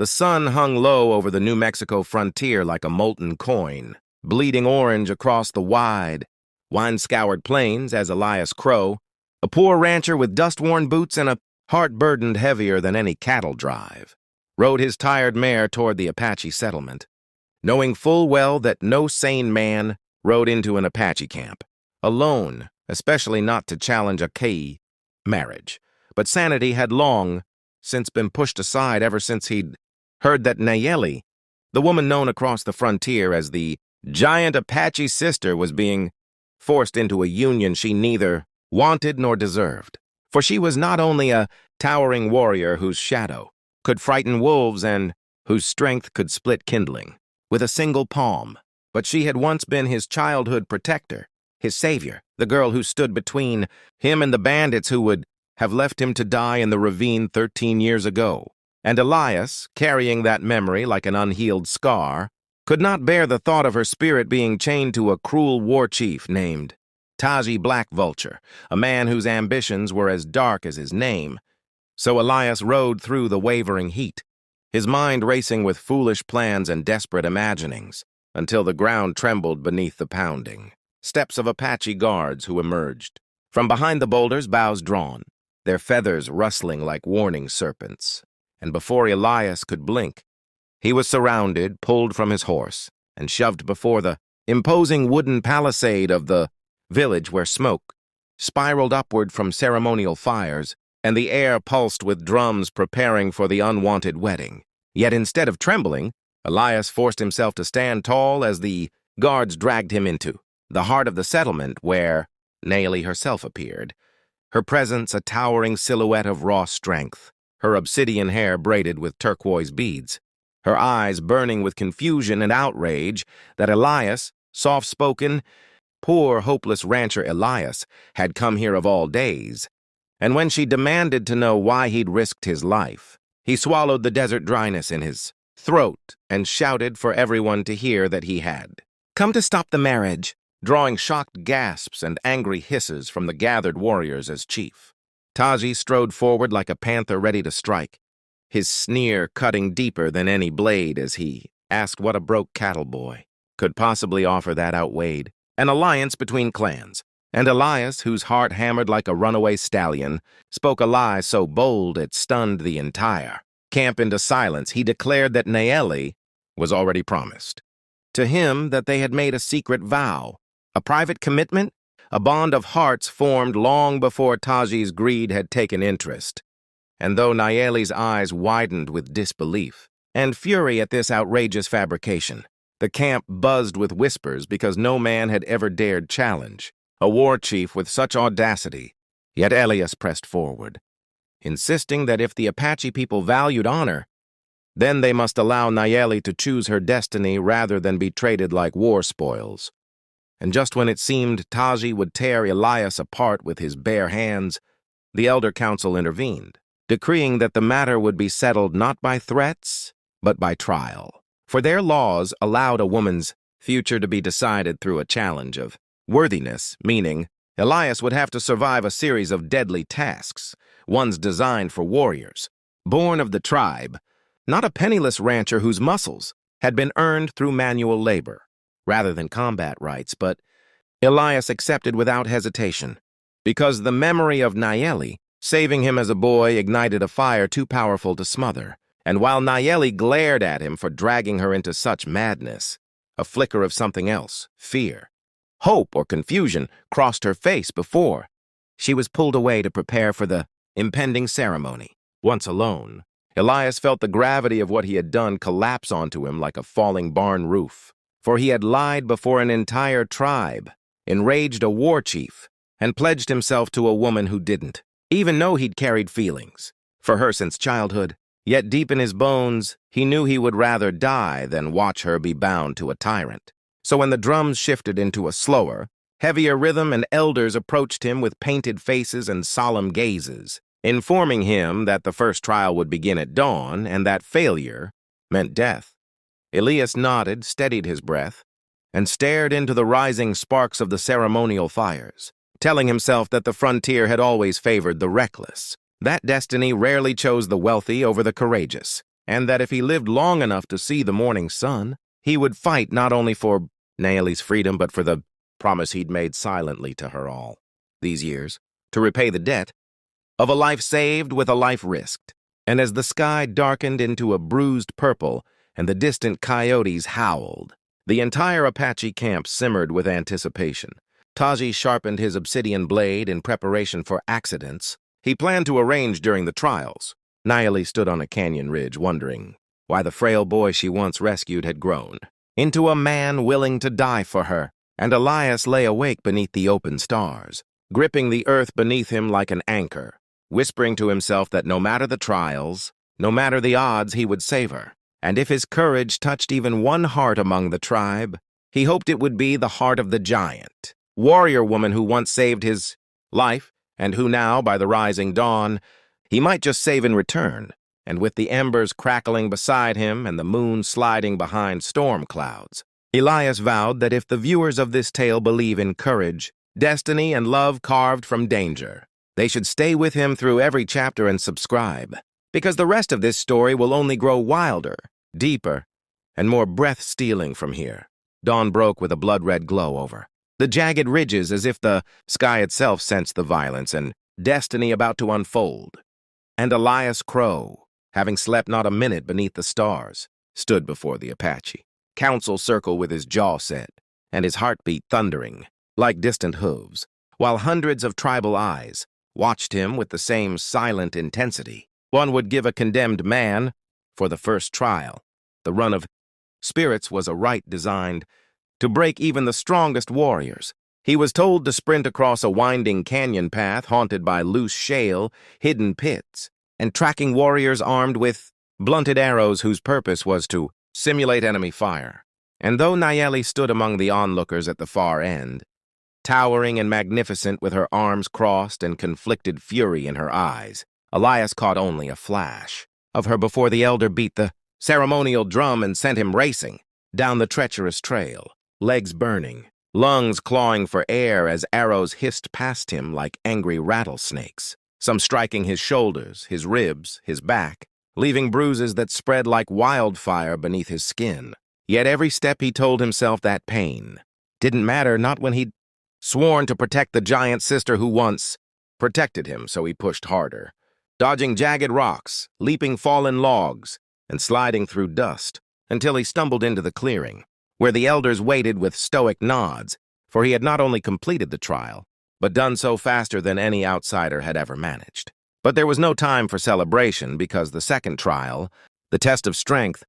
The sun hung low over the New Mexico frontier like a molten coin, bleeding orange across the wide, wine-scoured plains as Elias Crow, a poor rancher with dust-worn boots and a heart burdened heavier than any cattle drive, rode his tired mare toward the Apache settlement, knowing full well that no sane man rode into an Apache camp, alone, especially not to challenge a Key marriage. But sanity had long since been pushed aside ever since he'd heard that Nayeli, the woman known across the frontier as the Giant Apache Sister, was being forced into a union she neither wanted nor deserved. For she was not only a towering warrior whose shadow could frighten wolves and whose strength could split kindling with a single palm, but she had once been his childhood protector, his savior, the girl who stood between him and the bandits who would have left him to die in the ravine 13 years ago. And Elias, carrying that memory like an unhealed scar, could not bear the thought of her spirit being chained to a cruel war chief named Taji Black Vulture, a man whose ambitions were as dark as his name. So Elias rode through the wavering heat, his mind racing with foolish plans and desperate imaginings, until the ground trembled beneath the pounding steps of Apache guards who emerged. From behind the boulders, bows drawn, their feathers rustling like warning serpents. And before Elias could blink, he was surrounded, pulled from his horse, and shoved before the imposing wooden palisade of the village where smoke spiraled upward from ceremonial fires, and the air pulsed with drums preparing for the unwanted wedding. Yet instead of trembling, Elias forced himself to stand tall as the guards dragged him into the heart of the settlement where Nayeli herself appeared, her presence a towering silhouette of raw strength, her obsidian hair braided with turquoise beads, her eyes burning with confusion and outrage that Elias, soft-spoken, poor, hopeless rancher Elias, had come here of all days. And when she demanded to know why he'd risked his life, he swallowed the desert dryness in his throat and shouted for everyone to hear that he had come to stop the marriage, drawing shocked gasps and angry hisses from the gathered warriors as chief. Taji strode forward like a panther ready to strike, his sneer cutting deeper than any blade as he asked what a broke cattle boy could possibly offer that outweighed an alliance between clans. And Elias, whose heart hammered like a runaway stallion, spoke a lie so bold it stunned the entire camp into silence. He declared that Nayeli was already promised. To him that they had made a secret vow, a private commitment, a bond of hearts formed long before Taji's greed had taken interest. And though Nayeli's eyes widened with disbelief and fury at this outrageous fabrication, the camp buzzed with whispers because no man had ever dared challenge a war chief with such audacity. Yet Elias pressed forward, insisting that if the Apache people valued honor, then they must allow Nayeli to choose her destiny rather than be traded like war spoils. And just when it seemed Taji would tear Elias apart with his bare hands, the elder council intervened, decreeing that the matter would be settled not by threats, but by trial. For their laws allowed a woman's future to be decided through a challenge of worthiness, meaning Elias would have to survive a series of deadly tasks, ones designed for warriors, born of the tribe, not a penniless rancher whose muscles had been earned through manual labor, rather than combat rights. But Elias accepted without hesitation, because the memory of Nayeli saving him as a boy ignited a fire too powerful to smother. And while Nayeli glared at him for dragging her into such madness, a flicker of something else, fear, hope, or confusion crossed her face before she was pulled away to prepare for the impending ceremony. Once alone, Elias felt the gravity of what he had done collapse onto him like a falling barn roof. For he had lied before an entire tribe, enraged a war chief, and pledged himself to a woman who didn't even know he'd carried feelings for her since childhood. Yet deep in his bones, he knew he would rather die than watch her be bound to a tyrant. So when the drums shifted into a slower, heavier rhythm and elders approached him with painted faces and solemn gazes, informing him that the first trial would begin at dawn and that failure meant death, Elias nodded, steadied his breath, and stared into the rising sparks of the ceremonial fires, telling himself that the frontier had always favored the reckless, that destiny rarely chose the wealthy over the courageous, and that if he lived long enough to see the morning sun, he would fight not only for Naeli's freedom, but for the promise he'd made silently to her all these years, to repay the debt of a life saved with a life risked. And as the sky darkened into a bruised purple and the distant coyotes howled, the entire Apache camp simmered with anticipation. Taji sharpened his obsidian blade in preparation for accidents he planned to arrange during the trials. Naeli stood on a canyon ridge, wondering why the frail boy she once rescued had grown into a man willing to die for her, and Elias lay awake beneath the open stars, gripping the earth beneath him like an anchor, whispering to himself that no matter the trials, no matter the odds, he would save her. And if his courage touched even one heart among the tribe, he hoped it would be the heart of the giant, warrior woman who once saved his life, and who now, by the rising dawn, he might just save in return. And with the embers crackling beside him and the moon sliding behind storm clouds, Elias vowed that if the viewers of this tale believe in courage, destiny, and love carved from danger, they should stay with him through every chapter and subscribe, because the rest of this story will only grow wilder, deeper, and more breath-stealing from here. Dawn broke with a blood-red glow over the jagged ridges, as if the sky itself sensed the violence and destiny about to unfold. And Elias Crow, having slept not a minute beneath the stars, stood before the Apache, council circle with his jaw set, and his heartbeat thundering like distant hooves, while hundreds of tribal eyes watched him with the same silent intensity one would give a condemned man for the first trial. The run of spirits was a rite designed to break even the strongest warriors. He was told to sprint across a winding canyon path haunted by loose shale, hidden pits, and tracking warriors armed with blunted arrows whose purpose was to simulate enemy fire. And though Naeli stood among the onlookers at the far end, towering and magnificent with her arms crossed and conflicted fury in her eyes, Elias caught only a flash of her before the elder beat the ceremonial drum and sent him racing down the treacherous trail, legs burning, lungs clawing for air as arrows hissed past him like angry rattlesnakes, some striking his shoulders, his ribs, his back, leaving bruises that spread like wildfire beneath his skin. Yet every step he told himself that pain didn't matter, not when he'd sworn to protect the giant sister who once protected him, so he pushed harder, dodging jagged rocks, leaping fallen logs, and sliding through dust, until he stumbled into the clearing, where the elders waited with stoic nods, for he had not only completed the trial, but done so faster than any outsider had ever managed. But there was no time for celebration, because the second trial, the test of strength,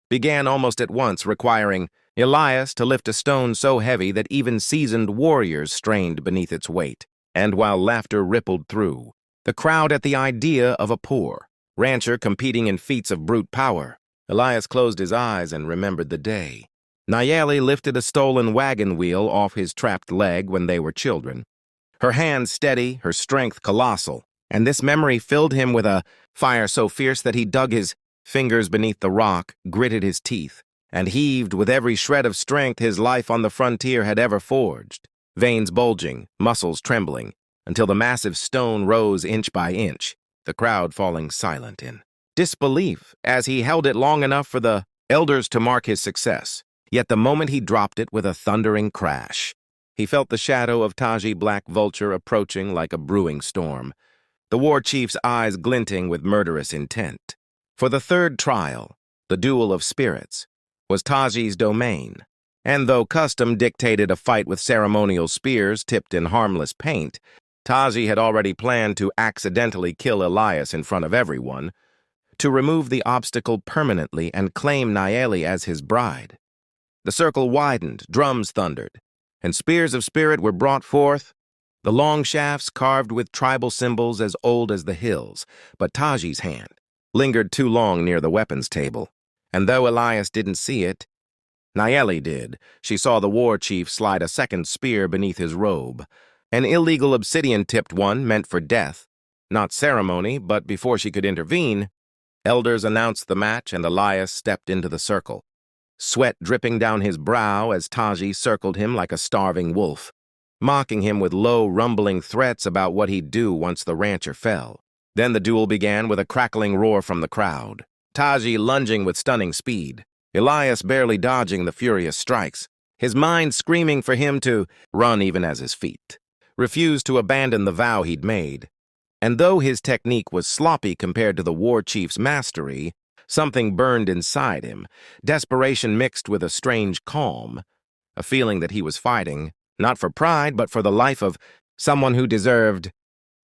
began almost at once, requiring Elias to lift a stone so heavy that even seasoned warriors strained beneath its weight. And while laughter rippled through the crowd at the idea of a poor rancher competing in feats of brute power, Elias closed his eyes and remembered the day Naeli lifted a stolen wagon wheel off his trapped leg when they were children, her hands steady, her strength colossal, and this memory filled him with a fire so fierce that he dug his fingers beneath the rock, gritted his teeth, and heaved with every shred of strength his life on the frontier had ever forged, veins bulging, muscles trembling, until the massive stone rose inch by inch, the crowd falling silent in disbelief as he held it long enough for the elders to mark his success. Yet the moment he dropped it with a thundering crash, he felt the shadow of Taji Black Vulture approaching like a brewing storm, the war chief's eyes glinting with murderous intent. For the third trial, the duel of spirits, was Taji's domain, and though custom dictated a fight with ceremonial spears tipped in harmless paint, Taji had already planned to accidentally kill Elias in front of everyone, to remove the obstacle permanently and claim Naeli as his bride. The circle widened, drums thundered, and spears of spirit were brought forth, the long shafts carved with tribal symbols as old as the hills. But Taji's hand lingered too long near the weapons table, and though Elias didn't see it, Naeli did. She saw the war chief slide a second spear beneath his robe, an illegal obsidian-tipped one meant for death, not ceremony. But before she could intervene, elders announced the match, and Elias stepped into the circle, sweat dripping down his brow as Taji circled him like a starving wolf, mocking him with low, rumbling threats about what he'd do once the rancher fell. Then the duel began with a crackling roar from the crowd. Taji lunging with stunning speed, Elias barely dodging the furious strikes, his mind screaming for him to run even as his feet, refuse to abandon the vow he'd made. And though his technique was sloppy compared to the war chief's mastery, something burned inside him, desperation mixed with a strange calm, a feeling that he was fighting, not for pride, but for the life of someone who deserved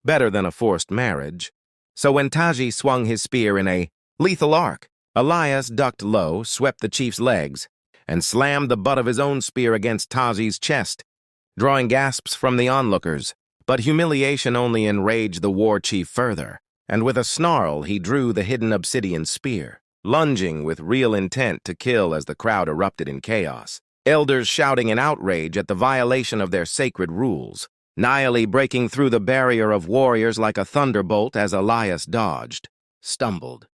better than a forced marriage. So when Taji swung his spear in a lethal arc, Elias ducked low, swept the chief's legs, and slammed the butt of his own spear against Taji's chest, drawing gasps from the onlookers. But humiliation only enraged the war chief further, and with a snarl he drew the hidden obsidian spear, lunging with real intent to kill as the crowd erupted in chaos. Elders shouting in outrage at the violation of their sacred rules, Naeli breaking through the barrier of warriors like a thunderbolt as Elias dodged, stumbled,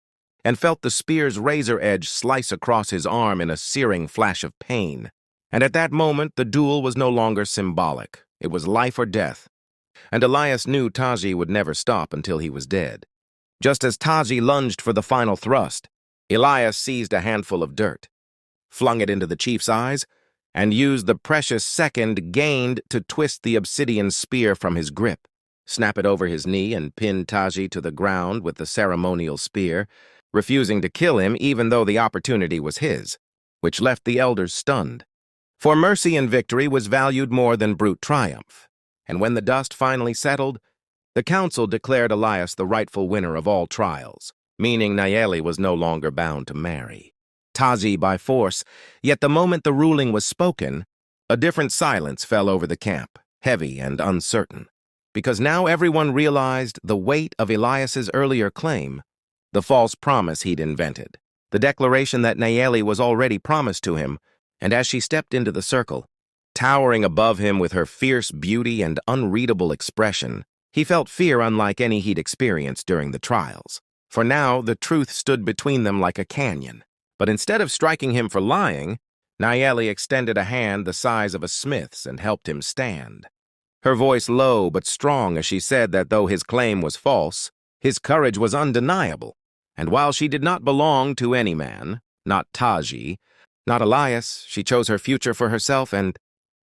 and felt the spear's razor edge slice across his arm in a searing flash of pain. And at that moment, the duel was no longer symbolic. It was life or death. And Elias knew Taji would never stop until he was dead. Just as Taji lunged for the final thrust, Elias seized a handful of dirt, flung it into the chief's eyes, and used the precious second gained to twist the obsidian spear from his grip, snap it over his knee, and pin Taji to the ground with the ceremonial spear, refusing to kill him even though the opportunity was his, which left the elders stunned. For mercy and victory was valued more than brute triumph, and when the dust finally settled, the council declared Elias the rightful winner of all trials, meaning Naeli was no longer bound to marry Taji by force. Yet the moment the ruling was spoken, a different silence fell over the camp, heavy and uncertain, because now everyone realized the weight of Elias's earlier claim, the false promise he'd invented, the declaration that Naeli was already promised to him. And as she stepped into the circle, towering above him with her fierce beauty and unreadable expression, he felt fear unlike any he'd experienced during the trials. For now, the truth stood between them like a canyon. But instead of striking him for lying, Naeli extended a hand the size of a smith's and helped him stand. Her voice low but strong as she said that though his claim was false, his courage was undeniable. And while she did not belong to any man, not Taji, not Elias, she chose her future for herself, and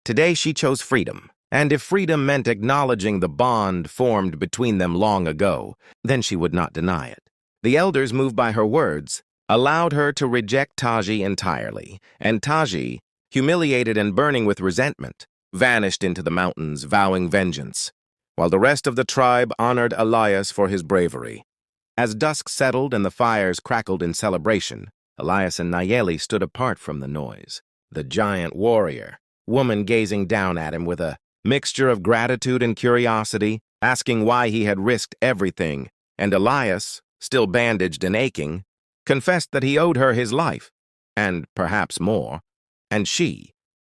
today she chose freedom. And if freedom meant acknowledging the bond formed between them long ago, then she would not deny it. The elders, moved by her words, allowed her to reject Taji entirely, and Taji, humiliated and burning with resentment, vanished into the mountains, vowing vengeance, while the rest of the tribe honored Elias for his bravery. As dusk settled and the fires crackled in celebration, Elias and Naeli stood apart from the noise. The giant warrior, woman gazing down at him with a mixture of gratitude and curiosity, asking why he had risked everything, and Elias, still bandaged and aching, confessed that he owed her his life, and perhaps more, and she,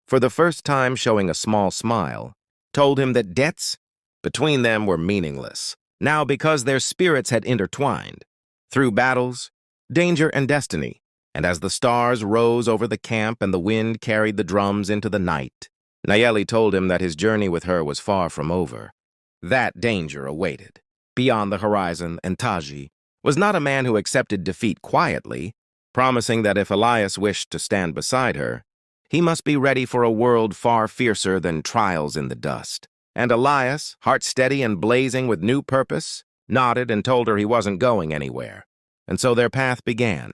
for the first time showing a small smile, told him that debts between them were meaningless, now because their spirits had intertwined, through battles, danger, and destiny. And as the stars rose over the camp and the wind carried the drums into the night, Naeli told him that his journey with her was far from over. That danger awaited, beyond the horizon, and Taji was not a man who accepted defeat quietly, promising that if Elias wished to stand beside her, he must be ready for a world far fiercer than trials in the dust. And Elias, heart steady and blazing with new purpose, nodded and told her he wasn't going anywhere. And so their path began.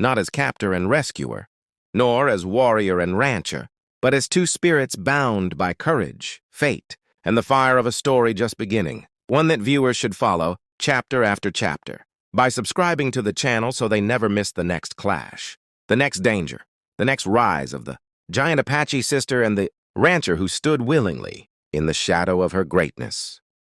Not as captor and rescuer, nor as warrior and rancher, but as two spirits bound by courage, fate, and the fire of a story just beginning, one that viewers should follow, chapter after chapter, by subscribing to the channel so they never miss the next clash, the next danger, the next rise of the Giant Apache Sister and the rancher who stood willingly in the shadow of her greatness.